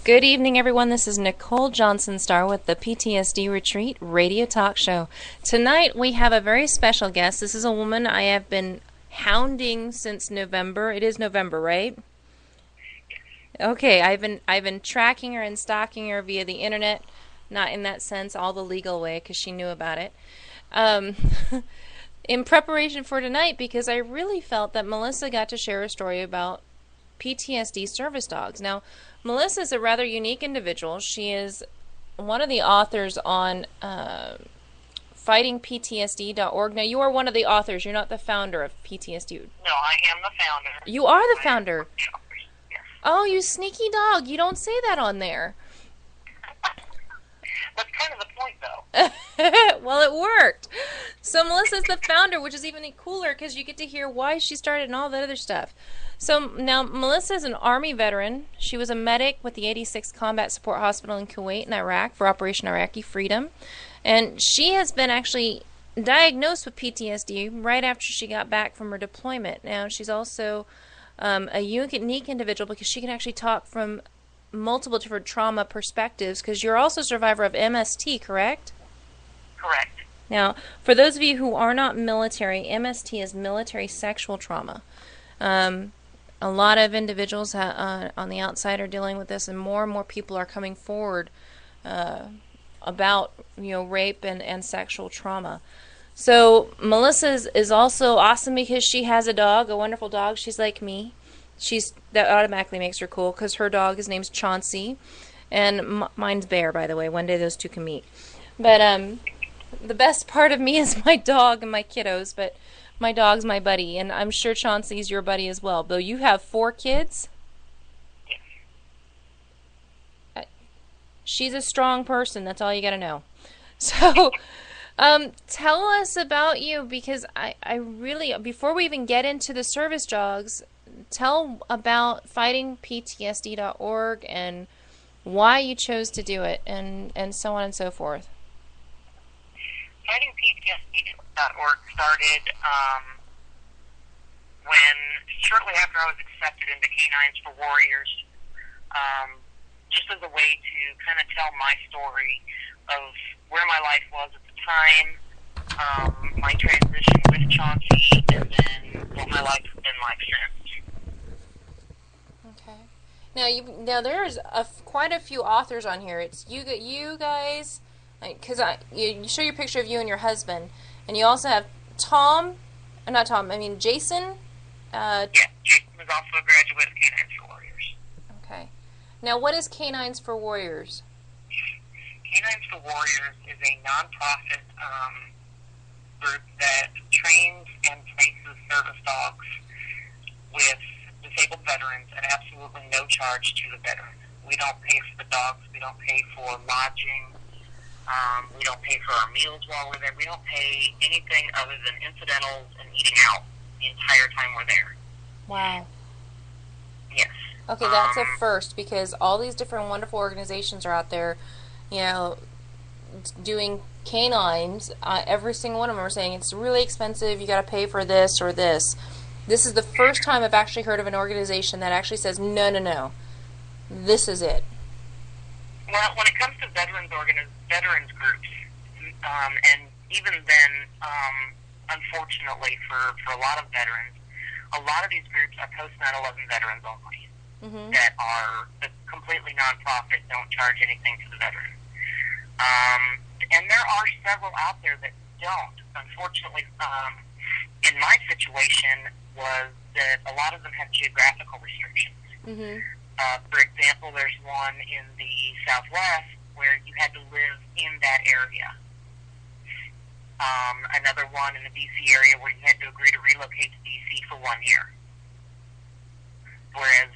Good evening, everyone. This is Nicole Johnson-Starr with the PTSD Retreat Radio Talk Show. Tonight we have a very special guest. This is a woman I have been hounding since November. It is November, right? Okay, I've been tracking her and stalking her via the internet, not in that sense, all the legal way, because she knew about it. In preparation for tonight, because I really felt that Melissa got to share a story about PTSD Service Dogs. Now, Melissa is a rather unique individual. She is one of the authors on fightingptsd.org. Now, you are one of the authors. You're not the founder of PTSD. No, I am the founder. You are the founder. Yes. Oh, you sneaky dog. You don't say that on there. That's kind of the point, though. Well, it worked. So Melissa's the founder, which is even cooler because you get to hear why she started and all that other stuff. So now Melissa is an Army veteran. She was a medic with the 86th Combat Support Hospital in Kuwait and Iraq for Operation Iraqi Freedom. And she has been actually diagnosed with PTSD right after she got back from her deployment. Now, she's also a unique individual because she can actually talk from multiple different trauma perspectives, because you're also a survivor of MST, correct? Correct. Now, for those of you who are not military, MST is military sexual trauma. A lot of individuals on the outside are dealing with this, and more people are coming forward about rape and sexual trauma. So Melissa is also awesome because she has a dog, a wonderful dog. She's like me. That automatically makes her cool because her dog, his name's Chauncey, and mine's Bear, by the way. One day those two can meet. But the best part of me is my dog and my kiddos, but my dog's my buddy, and I'm sure Chauncey's your buddy as well. Though you have 4 kids? Yes. She's a strong person. That's all you got to know. So tell us about you, because I really, before we even get into the service dogs, tell about fightingptsd.org and why you chose to do it, and so on and so forth. FightingPTSD.org started when, shortly after I was accepted into Canines for Warriors, just as a way to kind of tell my story of where my life was at the time, my transition with Chauncey, and then what my life has been like since. Okay. Now there's quite a few authors on here. It's you guys, because you show your picture of you and your husband, and you also have Jason. Yeah, Jason was also a graduate of Canines for Warriors. Okay. Now, what is Canines for Warriors? Canines for Warriors is a nonprofit group that trains and places service dogs with disabled veterans at absolutely no charge to the veteran. We don't pay for the dogs. We don't pay for lodging. We don't pay for our meals while we're there. We don't pay anything other than incidentals and eating out the entire time we're there. Wow. Yes. Okay, that's a first, because all these different wonderful organizations are out there, doing canines. Every single one of them are saying it's really expensive, you got to pay for this or this. This is the first time I've actually heard of an organization that actually says, no, this is it. Well, when it comes to veterans groups, and even then, unfortunately for a lot of veterans, a lot of these groups are post 9/11 veterans only, that are completely nonprofit, don't charge anything to the veteran. And there are several out there that don't. Unfortunately, in my situation was that a lot of them have geographical restrictions. For example, there's one in the Southwest where you had to live in that area. Another one in the D.C. area where you had to agree to relocate to D.C. for 1 year. Whereas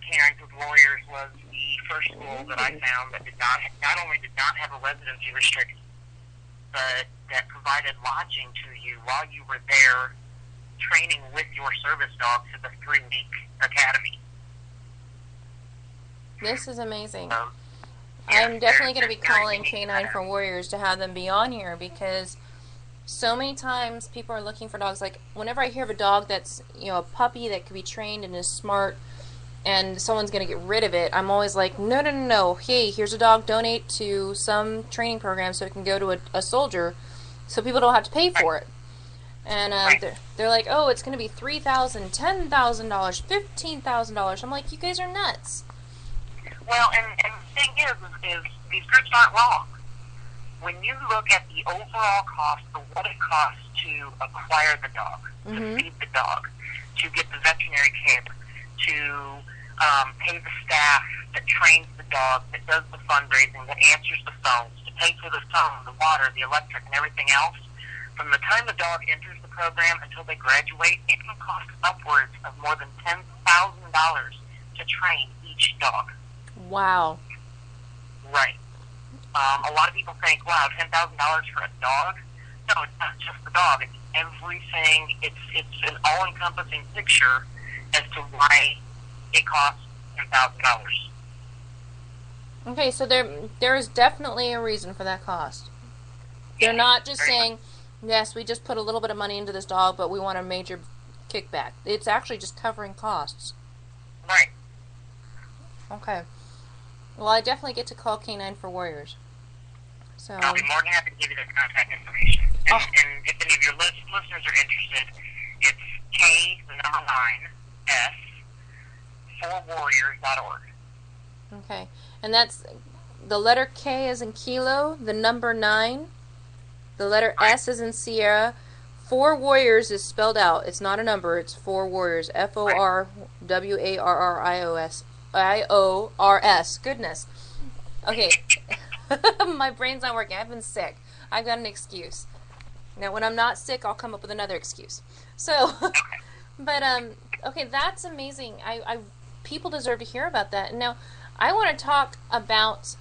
Canines with Warriors was the first school that I found that not only did not have a residency restriction, but that provided lodging to you while you were there training with your service dogs at the 3-week academy. This is amazing. I'm definitely going to be calling Canine for Warriors to have them be on here, because so many times people are looking for dogs. Like, whenever I hear of a dog that's, a puppy that could be trained and is smart and someone's going to get rid of it, I'm always like, no, no, no, no. Hey, here's a dog. Donate to some training program so it can go to a soldier, so people don't have to pay for it. And they're like, oh, it's going to be $3,000, $10,000, $15,000. I'm like, you guys are nuts. Well, and the thing is these groups aren't wrong. When you look at the overall cost of what it costs to acquire the dog, to feed the dog, to get the veterinary care, to pay the staff that trains the dog, that does the fundraising, that answers the phones, to pay for the phone, the water, the electric, and everything else, from the time the dog enters the program until they graduate, it can cost upwards of more than $10,000 to train each dog. Wow. Right. A lot of people think, wow, $10,000 for a dog? No, it's not just the dog. It's everything. It's an all-encompassing picture as to why it costs $10,000. Okay, so there is definitely a reason for that cost. They're not just saying, yes, we just put a little bit of money into this dog, but we want a major kickback. It's actually just covering costs. Right. Okay. Well, I definitely get to call Canine for Warriors. So I'll be more than happy to give you their contact information. And if any of your listeners are interested, it's K, the number 9, S, 4warriors.org. Okay. And that's the letter K as in kilo, the number 9, the letter S as in Sierra. 4 Warriors is spelled out. It's not a number. It's 4 Warriors. FORWARRIOS. Goodness. Okay. My brain's not working. I've been sick. I've got an excuse. Now, when I'm not sick, I'll come up with another excuse. So, but, okay, that's amazing. People deserve to hear about that. Now, I want to talk about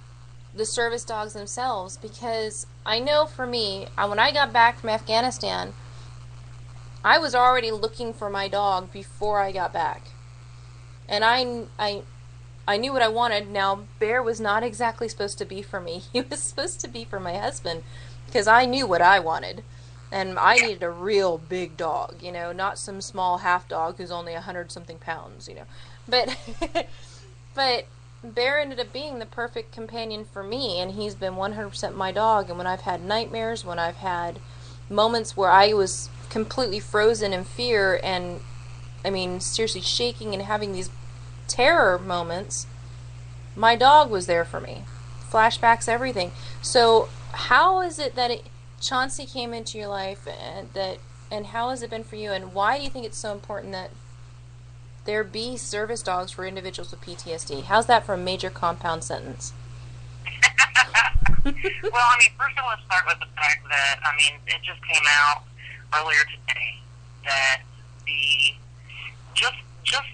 the service dogs themselves, because I know for me, when I got back from Afghanistan, I was already looking for my dog before I got back. And I knew what I wanted. Now, Bear was not exactly supposed to be for me. He was supposed to be for my husband, because I knew what I wanted. And I needed a real big dog, you know, not some small half dog who's only 100-something pounds, you know. But, but Bear ended up being the perfect companion for me, and he's been 100% my dog. And when I've had nightmares, when I've had moments where I was completely frozen in fear and, I mean, seriously shaking and having these terror moments, my dog was there for me. Flashbacks, everything. So how is it that Chauncey came into your life, and how has it been for you, and why do you think it's so important that there be service dogs for individuals with PTSD? How's that for a major compound sentence? Well, I mean, first I want to start with the fact that, I mean, it just came out earlier today that just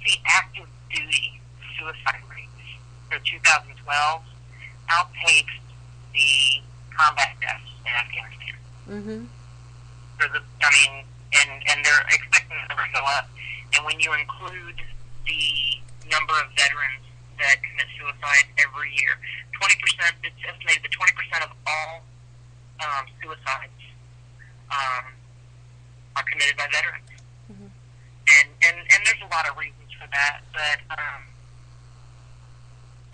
the active duty suicide rates for 2012 outpaced the combat deaths in Afghanistan. Mm-hmm. And they're expecting the number to go up. And when you include the number of veterans that commit suicide every year, 20%, it's estimated that 20% of all suicides are committed by veterans. Mm-hmm. And there's a lot of reasons for that, but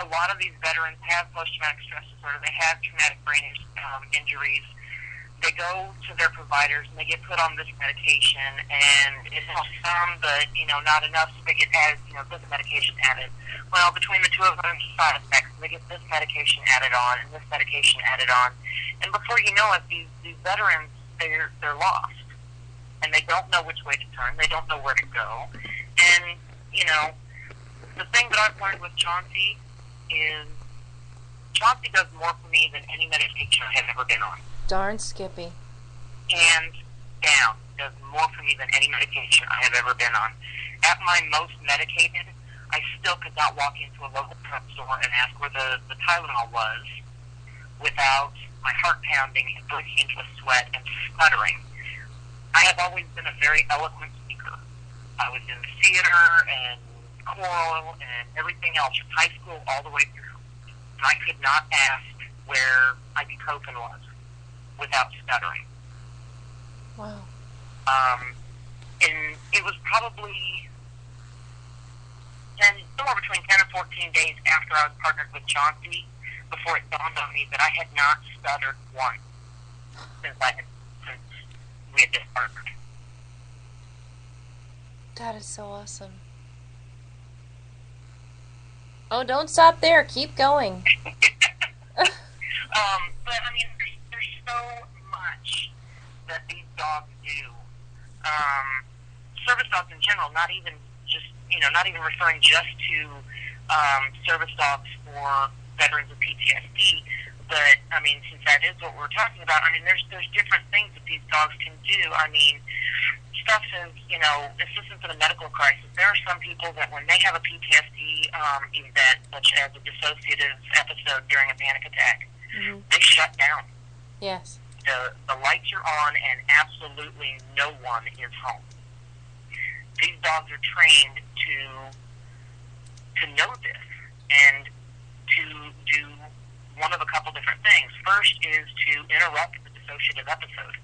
a lot of these veterans have post-traumatic stress disorder. They have traumatic brain injuries. They go to their providers and they get put on this medication, and it helps some, but not enough. So they get added, this medication added. Well, between the two of them, side effects. They get this medication added on and this medication added on, and before you know it, these veterans they're lost, and they don't know which way to turn. They don't know where to go, and the thing that I've learned with Chauncey is Chauncey does more for me than any medication I have ever been on. Darn Skippy. Hands down, does more for me than any medication I have ever been on. At my most medicated, I still could not walk into a local drug store and ask where the Tylenol was without my heart pounding and breaking into a sweat and stuttering. I have always been a very eloquent speaker. I was in theater and choral and everything else from high school all the way through. And I could not ask where ibuprofen was without stuttering. Wow. And it was probably somewhere between 10 and 14 days after I was partnered with Chauncey, before it dawned on me that I had not stuttered once since we had just partnered. That is so awesome. Oh, don't stop there. Keep going. But I mean, there's so much that these dogs do. Service dogs in general, not even referring just to service dogs for veterans of PTSD, but I mean, since that is what we're talking about, I mean, there's different things that these dogs can do. I mean, stuff is, assistance in a medical crisis. There are some people that when they have a PTSD event, such as a dissociative episode during a panic attack, they shut down. Yes. The lights are on and absolutely no one is home. These dogs are trained to know this and to do one of a couple different things. First is to interrupt the dissociative episode.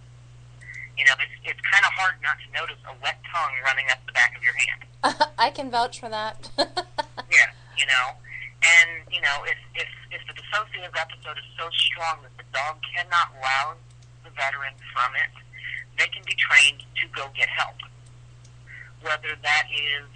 It's kind of hard not to notice a wet tongue running up the back of your hand. I can vouch for that. Yeah, and if the dissociative episode is so strong that the dog cannot rouse the veteran from it, they can be trained to go get help. Whether that is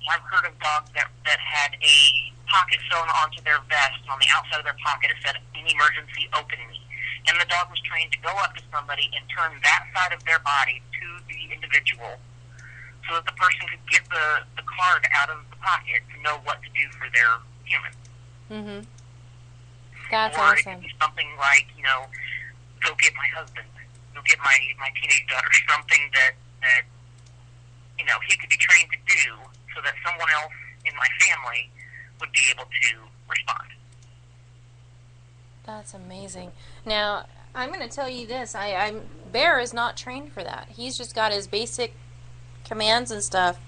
I've heard of dogs that had a pocket sewn onto their vest, and on the outside of their pocket it said, "In emergency, open me." And the dog was trained to go up to somebody and turn that side of their body to the individual so that the person could get the card out of the pocket to know what to do for their human. Mm-hmm. That's or awesome. It could be something like, go get my husband, go get my teenage daughter, something that he could be trained to do so that someone else in my family would be able to respond. That's amazing. Now, I'm going to tell you this. Bear is not trained for that. He's just got his basic commands and stuff.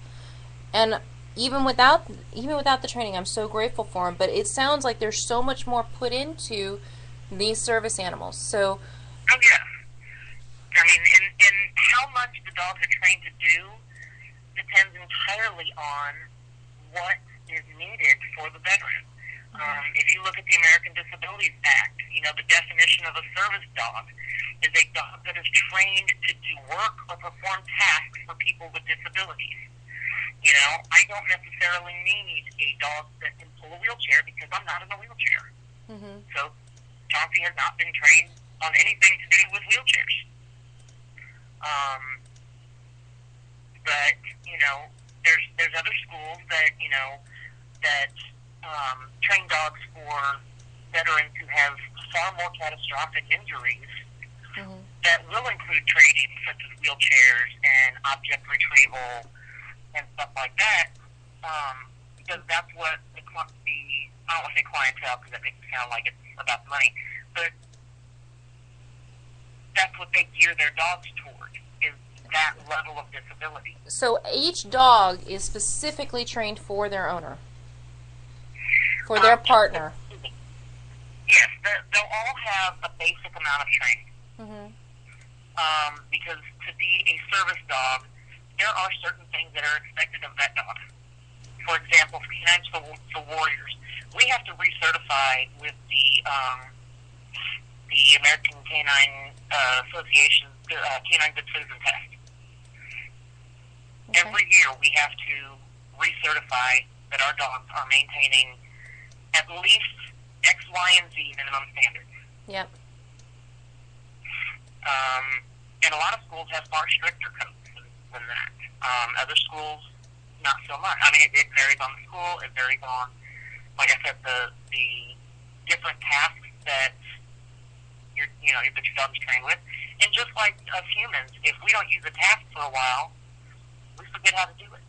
And even without the training, I'm so grateful for him. But it sounds like there's so much more put into these service animals. So, oh yeah. I mean, and how much the dogs are trained to do depends entirely on what is needed for the veteran. If you look at the American Disabilities Act, the definition of a service dog is a dog that is trained to do work or perform tasks for people with disabilities. I don't necessarily need a dog that can pull a wheelchair because I'm not in a wheelchair. mm-hmm. So Chauncey has not been trained on anything to do with wheelchairs. But, there's other schools that, train dogs for veterans who have far more catastrophic injuries that will include training such as wheelchairs and object retrieval and stuff like that, because that's what I don't want to say clientele because that makes it sound like it's about the money, but that's what they gear their dogs toward, is that level of disability. So each dog is specifically trained for their owner, for their partner. Yes, they'll all have a basic amount of training. Because to be a service dog, there are certain things that are expected of that dog. For example, for Canines for Warriors, we have to recertify with the American Canine Association Canine Good Citizen Test. Okay. Every year we have to recertify that our dogs are maintaining at least X, Y, and Z minimum standards. Yep. And a lot of schools have far stricter codes than that. Other schools, not so much. I mean, it varies on the school. It varies on, like I said, the different tasks that your dog is trained with. And just like us humans, if we don't use a task for a while, we forget how to do it.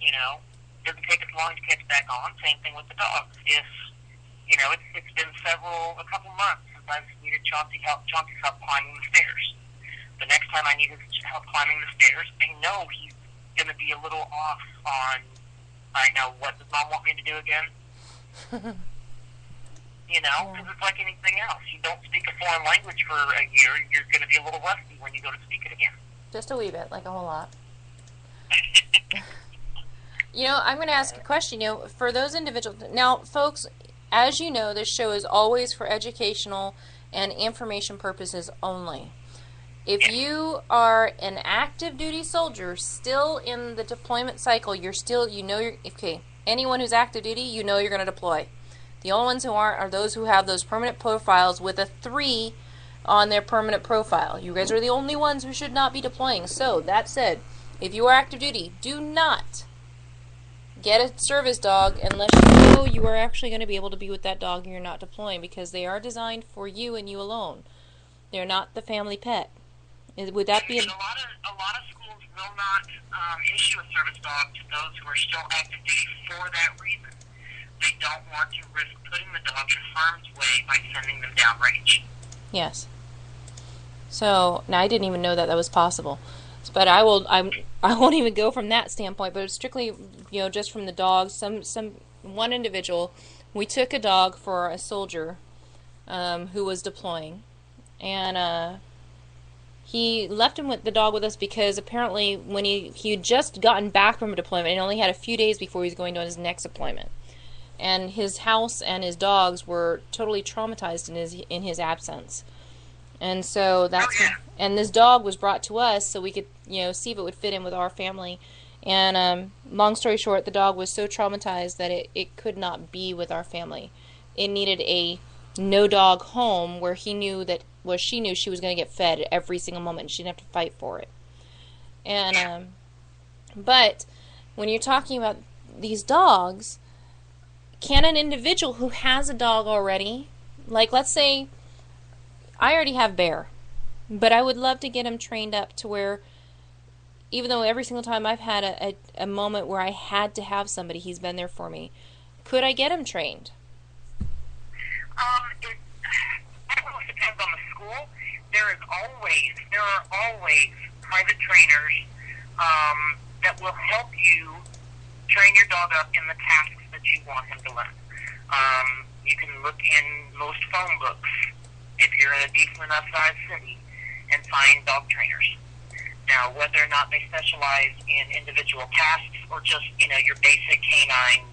It doesn't take us long to catch back on. Same thing with the dogs. If it's been a couple months since I've needed Chauncey's help climbing the stairs. The next time I need his help climbing the stairs, I know he's going to be a little off on, what does Mom want me to do again? Because it's like anything else. You don't speak a foreign language for a year, you're going to be a little rusty when you go to speak it again. Just a wee bit, like a whole lot. You know, I'm going to ask a question. You know, for those individuals, now, folks, as you know, this show is always for educational and information purposes only. If you are an active duty soldier still in the deployment cycle, okay, anyone who's active duty, you know you're going to deploy. The only ones who aren't are those who have those permanent profiles with a 3 on their permanent profile. You guys are the only ones who should not be deploying. So, that said, if you are active duty, do not get a service dog unless you know you are actually going to be able to be with that dog and you're not deploying, because they are designed for you and you alone. They're not the family pet. Would that be a lot of schools will not issue a service dog to those who are still active duty for that reason. They don't want to risk putting the dog in harm's way by sending them downrange. Yes. So now I didn't even know that was possible. But I won't even go from that standpoint. But strictly, you know, just from the dogs. One individual, we took a dog for a soldier who was deploying, and he left the dog with us because apparently when he had just gotten back from a deployment and only had a few days before he was going to his next deployment, and his house and his dogs were totally traumatized in his absence. And so and this dog was brought to us so we could, you know, see if it would fit in with our family. And long story short, the dog was so traumatized that it could not be with our family. It needed a no-dog home where she knew she was going to get fed every single moment and she didn't have to fight for it. And but when you're talking about these dogs, can an individual who has a dog already, like let's say I already have Bear, but I would love to get him trained up to where, even though every single time I've had a moment where I had to have somebody, he's been there for me, could I get him trained? It really depends on the school. There are always private trainers that will help you train your dog up in the tasks that you want him to learn. You can look in most phone books if you're in a decent enough sized city and find dog trainers. Now, whether or not they specialize in individual tasks or just, you know, your basic canine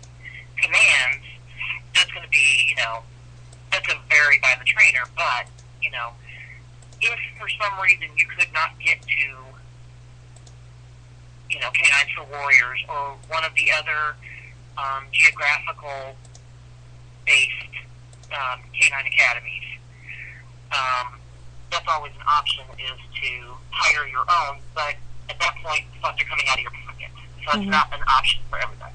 commands, that's going to be, you know, that's going to vary by the trainer. But, you know, if for some reason you could not get to, you know, Canines for Warriors or one of the other geographical-based canine academies, that's always an option, is to hire your own, but at that point, funds are coming out of your pocket. So it's not an option for everybody.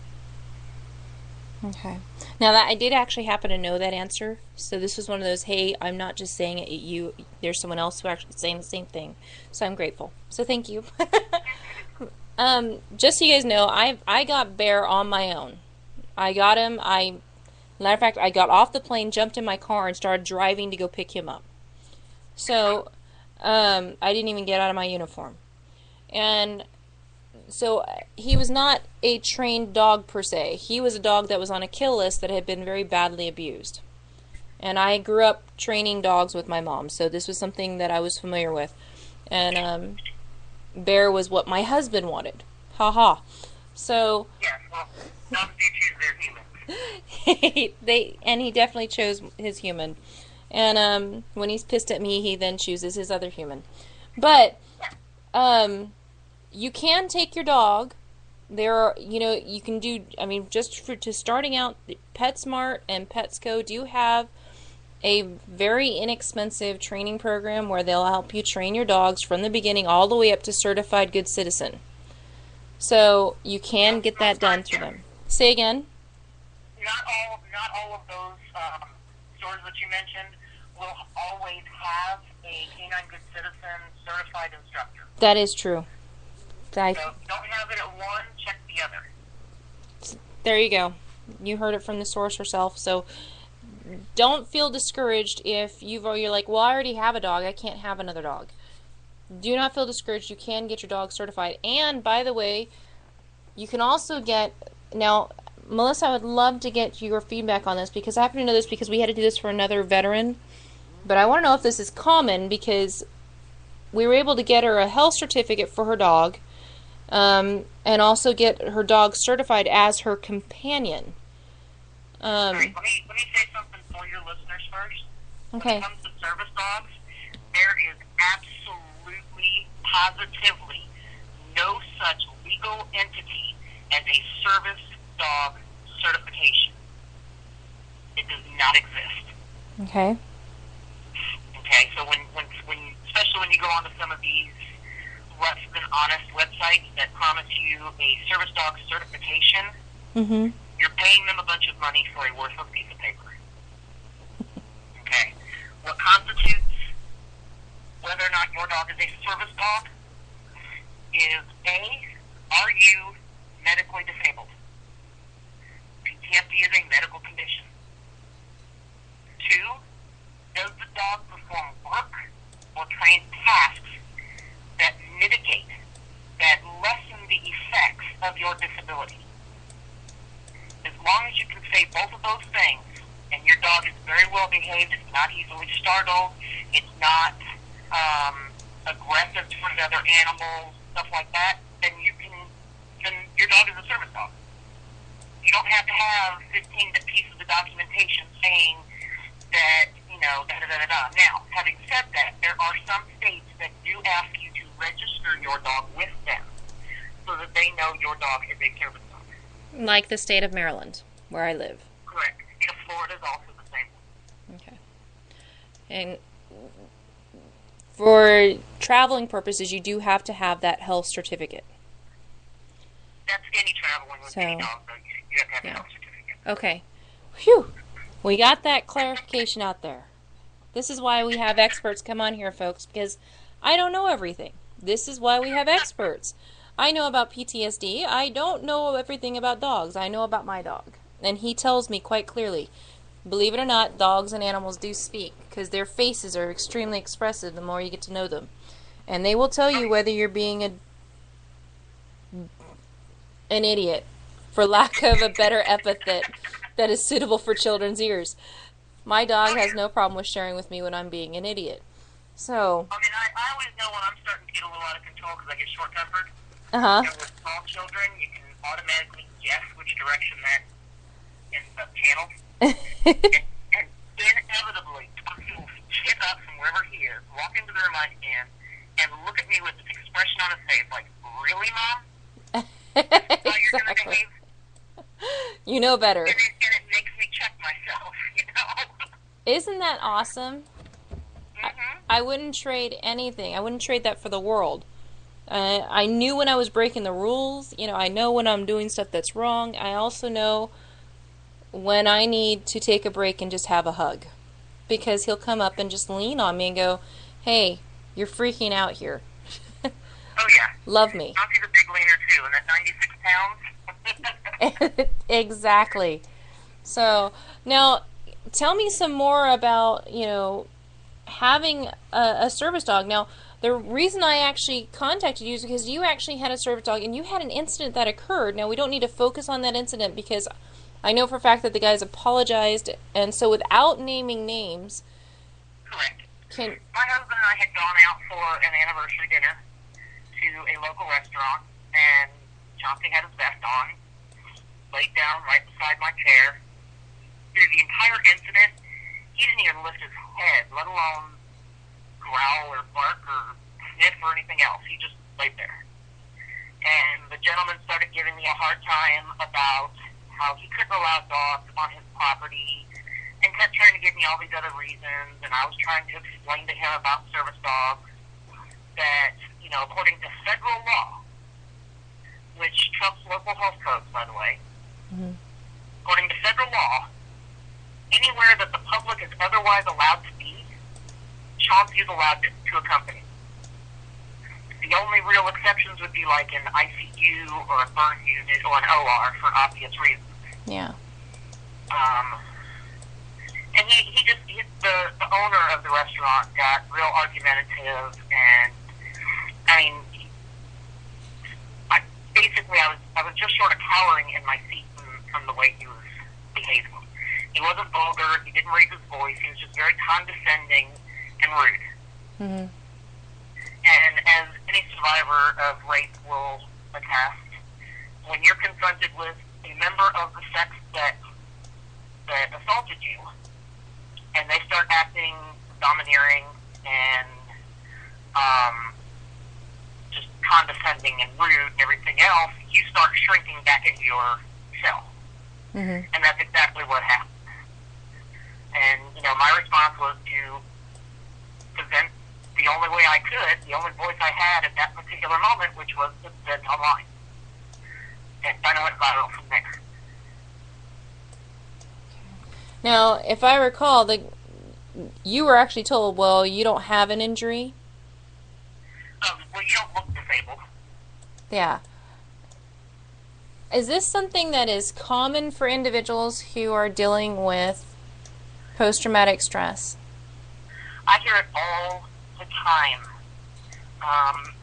Okay. Now, that I did actually happen to know that answer. So this was one of those, hey, I'm not just saying it, there's someone else who actually saying the same thing. So I'm grateful. So thank you. Just so you guys know, I got Bear on my own. I got him. Matter of fact, I got off the plane, jumped in my car, and started driving to go pick him up. So I didn't even get out of my uniform. And so he was not a trained dog per se. He was a dog that was on a kill list that had been very badly abused. And I grew up training dogs with my mom, so this was something that I was familiar with. And Bear was what my husband wanted. Ha ha. So yeah, well, dogs do choose their human. And he definitely chose his human. And when he's pissed at me, he then chooses his other human. But you can take your dog. There are, you can do, just to starting out, PetSmart and Petsco do have a very inexpensive training program where they'll help you train your dogs from the beginning all the way up to certified good citizen. So you can get that done through them. Say again? Not all of those stores that you mentioned will always have a Canine Good Citizen certified instructor. That is true. So if you don't have it at one, check the other. There you go. You heard it from the source herself. So don't feel discouraged if you're like, well, I already have a dog. I can't have another dog. Do not feel discouraged. You can get your dog certified. And, by the way, you can also get... Now, Melissa, I would love to get your feedback on this because I happen to know this because we had to do this for another veteran. But I want to know if this is common because we were able to get her a health certificate for her dog. and also get her dog certified as her companion. All right, let me say something for your listeners first. Okay. When it comes to service dogs, there is absolutely, positively no such legal entity as a service dog certification. It does not exist. Okay. Okay, so when especially when you go onto some of these less than honest websites that promise you a service dog certification, you're paying them a bunch of money for a worthless piece of paper. Okay, what constitutes whether or not your dog is a service dog is A, are you medically disabled? PTSD is a medical condition. 2, does the dog perform work or train tasks that mitigate, that lessen the effects of your disability? As long as you can say both of those things, and your dog is very well behaved, it's not easily startled, it's not aggressive towards other animals, stuff like that, then your dog is a service dog. You don't have to have 15 pieces of documentation saying that, da-da-da-da-da. Now, having said that, there are some states that do ask you to register your dog with them so that they know your dog is a service dog. Like the state of Maryland, where I live. Correct. The state of Florida is also the same. Okay. And for traveling purposes, you do have to have that health certificate. That's any traveling with any dog, though. You have to have a health certificate. Okay. Phew. We got that clarification out there. This is why we have experts come on here, folks, because I don't know everything. This is why we have experts. I know about PTSD. I don't know everything about dogs. I know about my dog. And he tells me quite clearly, believe it or not, dogs and animals do speak, because their faces are extremely expressive the more you get to know them. And they will tell you whether you're being an idiot, for lack of a better epithet that is suitable for children's ears. My dog has no problem with sharing with me when I'm being an idiot. So, I mean, I always know when I'm starting to get a little out of control because I get short-tempered. Uh-huh. And with small children, you can automatically guess which direction that ends up channeled. and inevitably, he will get up from wherever he is, walk into the room I can, and look at me with this expression on his face like, really, Mom? That's how you're going to behave? You know better. And it makes me check myself, you know? Isn't that awesome? I wouldn't trade anything. I wouldn't trade that for the world. I knew when I was breaking the rules. You know, I know when I'm doing stuff that's wrong. I also know when I need to take a break and just have a hug. Because he'll come up and just lean on me and go, hey, you're freaking out here. Oh, yeah. Love me. I'll be the big leaner, too, and that 96 pounds. Exactly. So, now, tell me some more about, having a service dog. Now, the reason I actually contacted you is because you actually had a service dog and you had an incident that occurred. Now, we don't need to focus on that incident because I know for a fact that the guys apologized, and so without naming names... Correct. My husband and I had gone out for an anniversary dinner to a local restaurant, and Chauncey had his vest on, laid down right beside my chair. Through the entire incident, he didn't even lift his head, let alone growl or bark or sniff or anything else. He just laid there. And the gentleman started giving me a hard time about how he couldn't allow dogs on his property and kept trying to give me all these other reasons. And I was trying to explain to him about service dogs that, according to federal law, which trumps local health codes, by the way, according to federal law, anywhere that the public is otherwise allowed to be, Chauncey is allowed to accompany. The only real exceptions would be like an ICU or a burn unit or an OR for obvious reasons. Yeah. And the owner of the restaurant got real argumentative, and I was just sort of cowering in my seat from the way he was behaving. He wasn't vulgar. He didn't raise his voice. He was just very condescending and rude. And as any survivor of rape will a test. When you're confronted with a member of the sex that assaulted you, and they start acting domineering and just condescending and rude and everything else, you start shrinking back into your shell. Mm-hmm. And that's exactly what happened. And, my response was to vent the only way I could, the only voice I had at that particular moment, which was to vent online. And kind of went viral from there. Now, if I recall, you were actually told, well, you don't have an injury? Well, you don't look disabled. Yeah. Is this something that is common for individuals who are dealing with post-traumatic stress? I hear it all the time.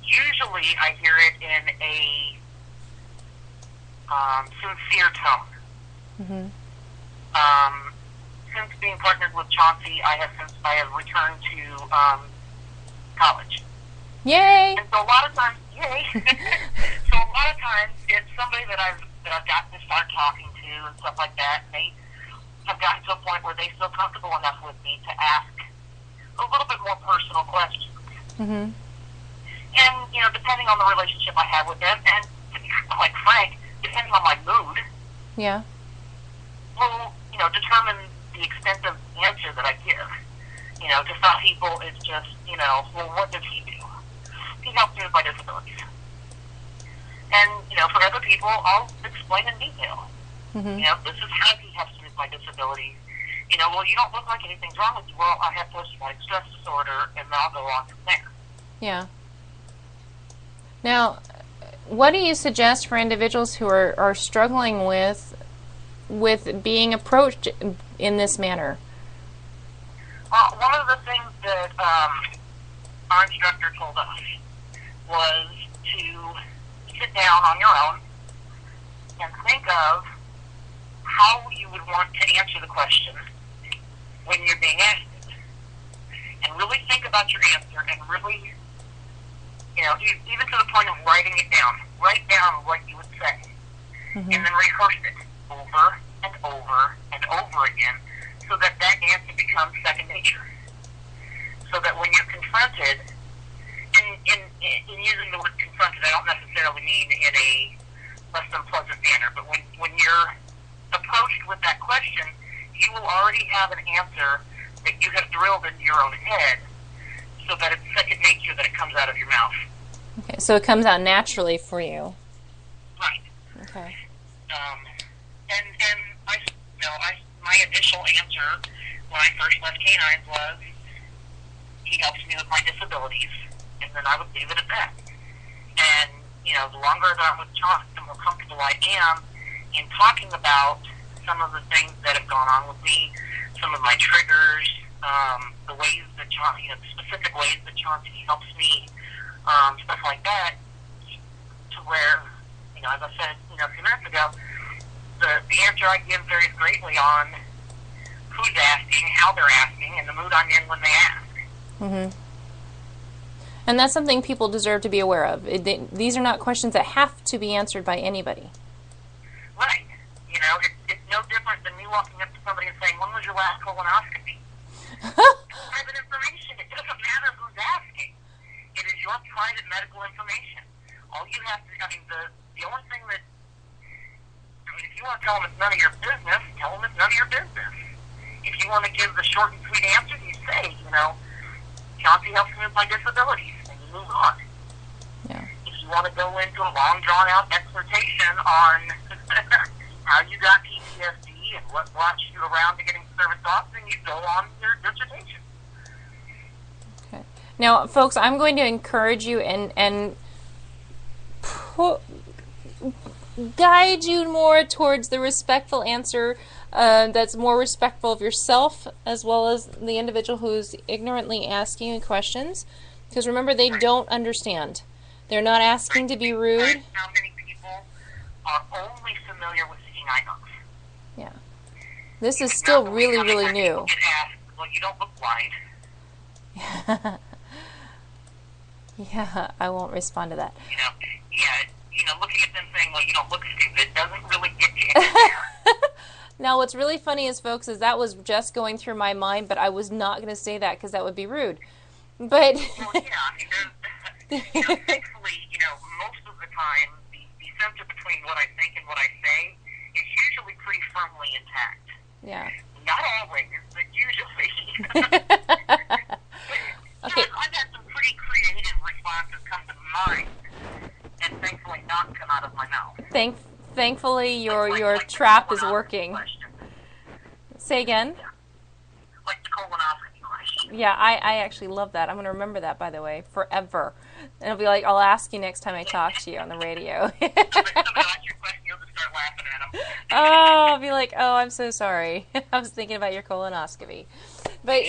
Usually I hear it in a sincere tone. Mm-hmm. Since being partnered with Chauncey, I have returned to college. Yay! And so a lot of times, yay! So a lot of times it's somebody that I've gotten to start talking to and stuff like that. And they have gotten to a point where they feel comfortable enough with me to ask a little bit more personal questions. Mm-hmm. And depending on the relationship I have with them, and to be quite frank, depending on my mood, Yeah. will determine the extent of the answer that I give. To some people it's just well, what does he do? He helps me with my disabilities. And for other people, I'll explain in detail. Mm-hmm. This is how he helps me with my disabilities. Well, you don't look like anything's wrong with you. Well, I have post-traumatic stress disorder, and then I'll go on from there. Yeah. Now, what do you suggest for individuals who are struggling with being approached in this manner? One of the things that our instructor told us was to sit down on your own and think of how you would want to answer the question when you're being asked it. And really think about your answer and really, even to the point of writing it down. Write down what you would say. Mm-hmm. And then rehearse it over and over and over again so that answer becomes second nature. So that when you're confronted, in using the word confronted, I don't necessarily mean in a less than pleasant manner, but when you're approached with that question, you will already have an answer that you have drilled into your own head so that it's second nature that it comes out of your mouth. Okay, so it comes out naturally for you. Right. Okay. And my initial answer when I first left canines was, he helps me with my disabilities, and then I would leave it at that. And, the longer that I'm with Chauncey, the more comfortable I am in talking about some of the things that have gone on with me, some of my triggers, the ways that Chauncey, specific ways that Chauncey helps me, stuff like that, to where, as I said, a few minutes ago, the answer I give varies greatly on who's asking, how they're asking, and the mood I'm in when they ask. Mm-hmm. And that's something people deserve to be aware of. These are not questions that have to be answered by anybody. Right. It's no different than me walking up to somebody and saying, when was your last colonoscopy? It's private information. It doesn't matter who's asking. It is your private medical information. All you have to, the only thing that, if you want to tell them it's none of your business, tell them it's none of your business. If you want to give the short and sweet answer, you say, Chauncey helps me with my disabilities, and you move on. Yeah. If you want to go into a long, drawn-out exhortation on how you got PTSD and what brought you around to getting service dogs, then you go on your dissertation. Okay. Now, folks, I'm going to encourage you and guide you more towards the respectful answer that's more respectful of yourself as well as the individual who's ignorantly asking you questions. Because remember, they don't understand. They're not asking to be rude. How many people are only familiar with seeing eye dogs? Yeah. This is still really, really new. People get asked, well, you don't look blind. Yeah, I won't respond to that. looking at them saying, well, you don't look stupid, doesn't really get you anywhere. Now, what's really funny is, folks, is that was just going through my mind, but I was not going to say that because that would be rude. But well, yeah, I mean, thankfully, most of the time, the center between what I think and what I say is usually pretty firmly intact. yeah. Not always, but usually. Okay. I've had some pretty creative responses come to mind, and thankfully not come out of my mouth. Thankfully, your Like trap the is colonoscopy working. question. Say again? Yeah. Like the colonoscopy question. Yeah, I actually love that. I'm going to remember that, by the way, forever. And it'll be like, I'll ask you next time I talk to you on the radio. Somebody asks your question, you'll just start laughing at them. Oh, I'll be like, oh, I'm so sorry. I was thinking about your colonoscopy. But,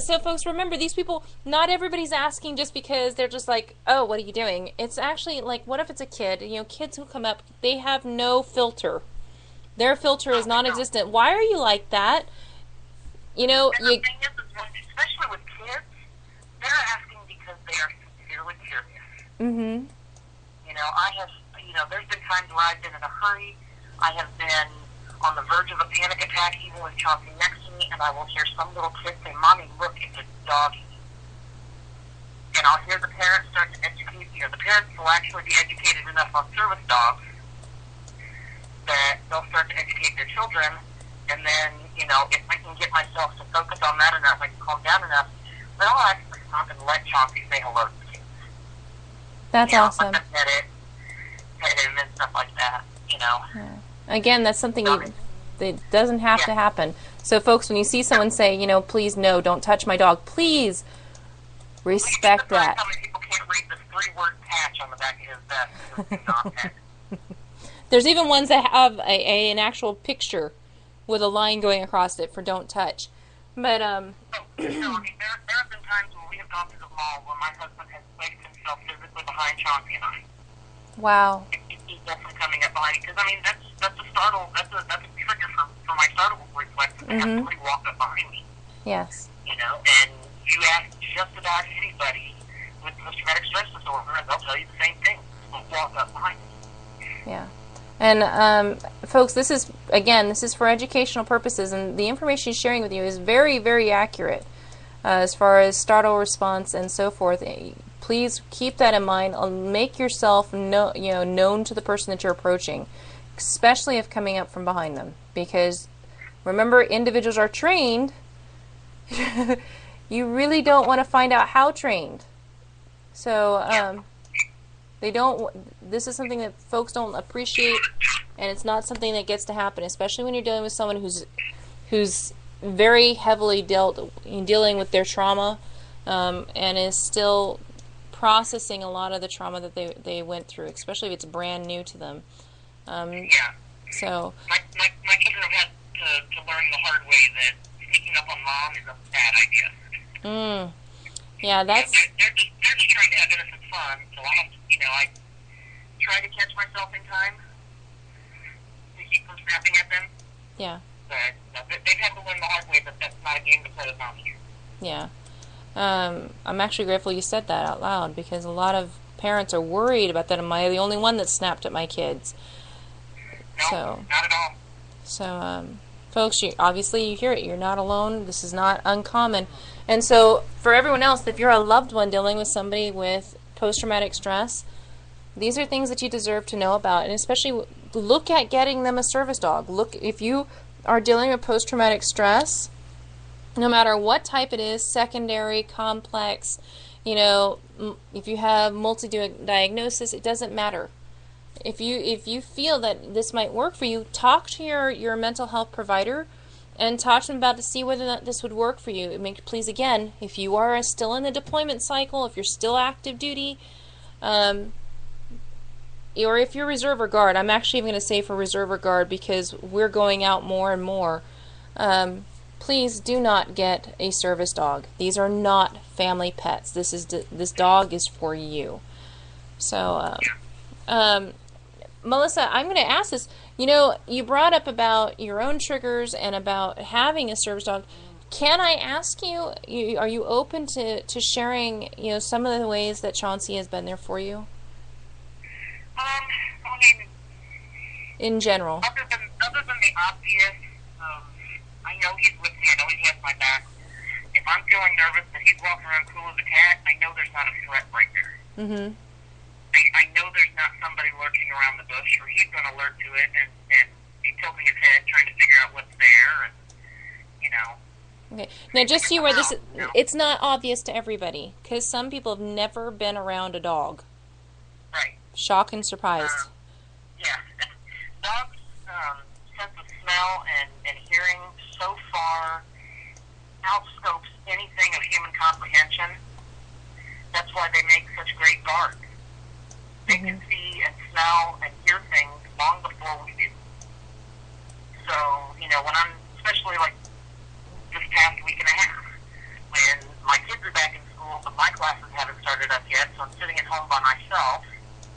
so folks, remember, these people, not everybody's asking just because they're just like, oh, what are you doing? It's actually like, what if it's a kid? Kids who come up, they have no filter. Their filter is non-existent. Why are you like that? And the thing is, especially with kids, they're asking because they are sincerely curious. Mm-hmm. There's been times where I've been in a hurry. I have been on the verge of a panic attack, even with Chauncey next to me, and I will hear some little kid say, Mommy, look, it's a doggy. And I'll hear the parents start to educate, the parents will actually be educated enough on service dogs that they'll start to educate their children, and then, if I can get myself to focus on that enough, I can calm down enough, then I'll actually stop and let Chauncey say hello to the kids. That's awesome. Let them pet him and stuff like that, Yeah. Again, that's something that doesn't have to happen. So, folks, when you see someone say, please, no, don't touch my dog, please respect that. How many people can't read the 3-word patch on the back of his vest because he's not pet? There's even ones that have an actual picture with a line going across it for don't touch. But, there have been times when we have gone to the mall where my husband has placed himself physically behind Chauncey and I. wow. He's definitely coming up behind me, because, that's a startle, that's a trigger for my startle reflex, to have somebody walk up behind me. Yes. And you ask just about anybody with post-traumatic stress disorder, and they'll tell you the same thing. Walk up behind me. Yeah. And, folks, this is for educational purposes, and the information he's sharing with you is very, very accurate as far as startle response and so forth. Please keep that in mind. Make yourself known to the person that you're approaching, especially if coming up from behind them. Because, remember, individuals are trained. You really don't want to find out how trained. So, this is something that folks don't appreciate, and it's not something that gets to happen, especially when you're dealing with someone who's very heavily dealing with their trauma, and is still processing a lot of the trauma that they went through, especially if it's brand new to them. So my children have had to learn the hard way that sneaking up on mom is a bad idea. Yeah, that's. They're just trying to have innocent fun, so I have to, I try to catch myself in time to keep from snapping at them. Yeah. But they've had to learn the hard way that that's not a game to play with mom here. Yeah. I'm actually grateful you said that out loud, because a lot of parents are worried about that. Am I the only one that snapped at my kids? No, not at all. So, folks, obviously you hear it. You're not alone. This is not uncommon. And so, for everyone else, if you're a loved one dealing with somebody with post-traumatic stress, these are things that you deserve to know about. And especially, look at getting them a service dog. Look, if you are dealing with post-traumatic stress, no matter what type it is, secondary, complex, if you have multi-diagnosis, it doesn't matter. If you feel that this might work for you, talk to your mental health provider and talk to them about to see whether or not this would work for you. Please, again, if you are still in the deployment cycle, if you're still active duty, or if you're reserve or guard, I'm actually even going to say for reserve or guard, because we're going out more and more. Please do not get a service dog. These are not family pets. This dog is for you. So, Melissa, I'm going to ask this. You brought up about your own triggers and about having a service dog. Can I ask you, are you open to sharing, some of the ways that Chauncey has been there for you? I mean, in general? other than the obvious, I know he's with me. I know he has my back. If I'm feeling nervous that he's walking around cool as a cat, I know there's not a threat right there. Mm-hmm. I know there's not somebody lurking around the bush, or he's going to lurk to it and be tilting his head trying to figure out what's there, and, you know. Okay. Now, just so you aware, it's not obvious to everybody, because some people have never been around a dog. Right. Shock and surprised. Yeah. Dogs' sense of smell and hearing so far outscopes anything of human comprehension. That's why they make such great guards. They can see and smell and hear things long before we do. So, you know, when I'm, especially like this past week and a half, when my kids are back in school, but my classes haven't started up yet, so I'm sitting at home by myself,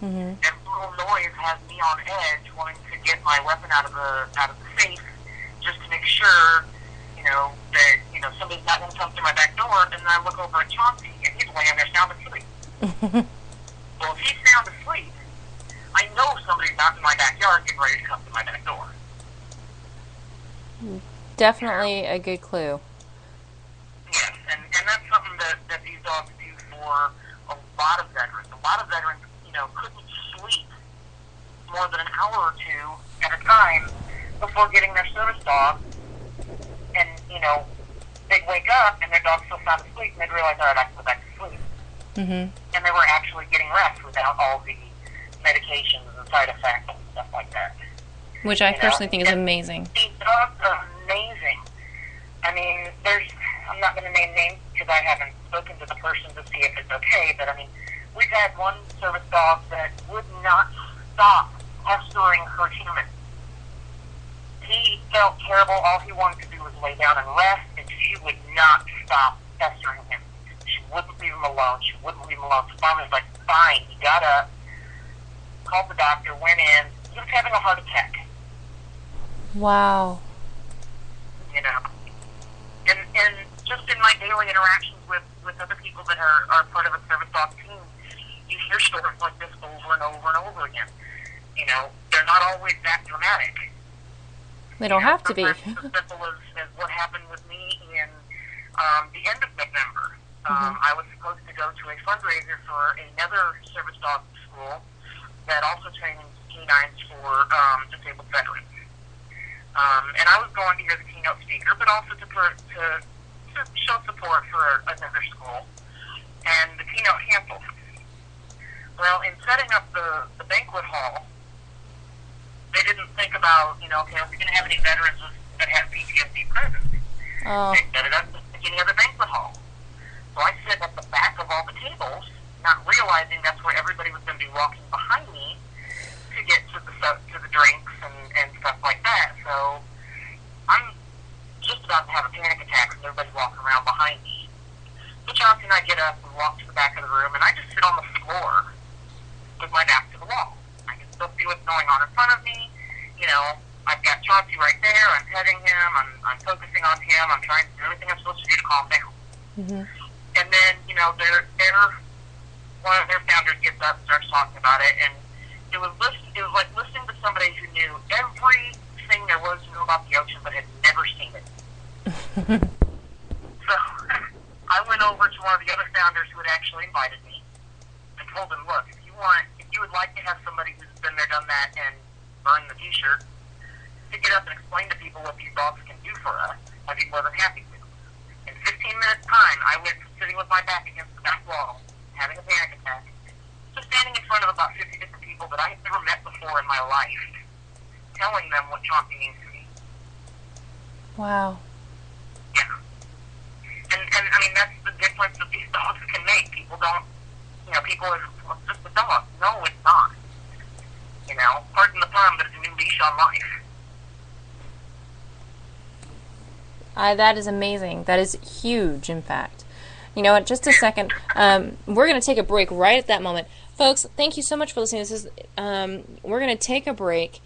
Mm-hmm. every little noise has me on edge, wanting to get my weapon out of the safe, just to make sure, you know, that, you know, somebody's not going to come through my back door. And then I look over at Chauncey, and he's laying there sound asleep. Well, if he's sound asleep, I know somebody's out in my backyard getting ready to come to my back door. Definitely a good clue. Yes, and that's something that these dogs do for a lot of veterans. A lot of veterans, you know, couldn't sleep more than an hour or two at a time before getting their service dog. And, you know, they'd wake up and their dog's still sound asleep, and they'd realize, all right, I can go back to sleep. Mm-hmm. And they were actually getting rest without all the medications and side effects and stuff like that. Which I personally think is amazing. These dogs are amazing. I mean, I'm not going to name names because I haven't spoken to the person to see if it's okay, but I mean, we've had one service dog that would not stop pestering her human. He felt terrible. All he wanted to do was lay down and rest, and she would not stop pestering him. She wouldn't leave him alone. She wouldn't leave him alone. So finally was like, fine. He got up, called the doctor, went in. He was having a heart attack. Wow. You know. And just in my daily interactions with other people that are part of a service dog team, you hear stories like this over and over and over again. You know, they're not always that dramatic. They don't have to be. As simple as what happened with me in the end of November. I was supposed to go to a fundraiser for another service dog school that also trains canines for disabled veterans. And I was going to hear the keynote speaker, but also to show support for another school. And the keynote canceled. Well, in setting up the banquet hall, they didn't think about, you know, okay, are we going to have any veterans that have PTSD present? Oh. They set it up just like any other banquet hall. So I sit at the back of all the tables, not realizing that's where everybody was going to be walking behind me to get to the drinks and stuff like that. So I'm just about to have a panic attack and everybody's walking around behind me. So Chauncey and I get up and walk to the back of the room, and I just sit on the floor with my back to the wall. I can still see what's going on in front of me. You know, I've got Chauncey right there. I'm petting him. I'm focusing on him. I'm trying to do everything I'm supposed to do to calm down. Mm-hmm. And then, you know, one of their founders gets up and starts talking about it, and it was like listening to somebody who knew everything there was to know about the ocean but had never seen it. So I went over to one of the other founders who had actually invited me and told him, look, if you would like to have somebody who's been there, done that, and burn the t-shirt, to get up and explain to people what these dogs can do for us, I'd be more than happy to. In 15 minutes time, I went from sitting with my back against the back wall, having a panic attack, to standing in front of about 50 different people that I had never met before in my life, telling them what Chauncey means to me. Wow. Yeah. And I mean, that's the difference that these dogs can make. People don't, you know, people are, well, it's just a dog. No, it's not. You know, pardon the pun, but it's a new leash on life. That is amazing. That is huge, in fact. You know what, just a second. We're going to take a break right at that moment. Folks, thank you so much for listening. This is, we're going to take a break,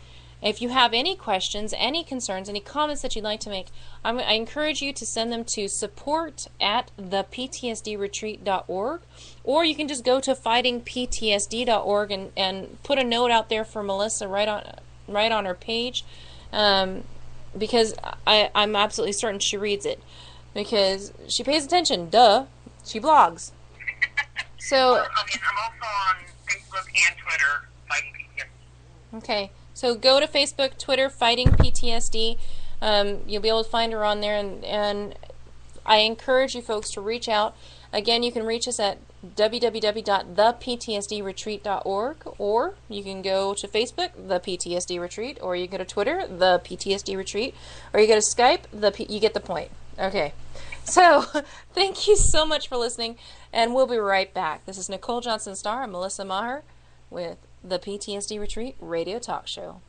If you have any questions, any concerns, any comments that you'd like to make, I encourage you to send them to support@theptsdretreat.org, or you can just go to fightingptsd.org and put a note out there for Melissa right on her page, because I'm absolutely certain she reads it, because she pays attention. Duh, she blogs. So I'm also on Facebook and Twitter, Fighting PTSD. Okay, so go to Facebook, Twitter, Fighting PTSD. You'll be able to find her on there, and I encourage you folks to reach out. Again, you can reach us at www.theptsdretreat.org, or you can go to Facebook, The PTSD Retreat, or you go to Twitter, The PTSD Retreat, or you go to Skype, you get the point. Okay, so thank you so much for listening, and we'll be right back. This is Nicole Johnson-Starr and Melissa Maher with the PTSD Retreat Radio Talk Show.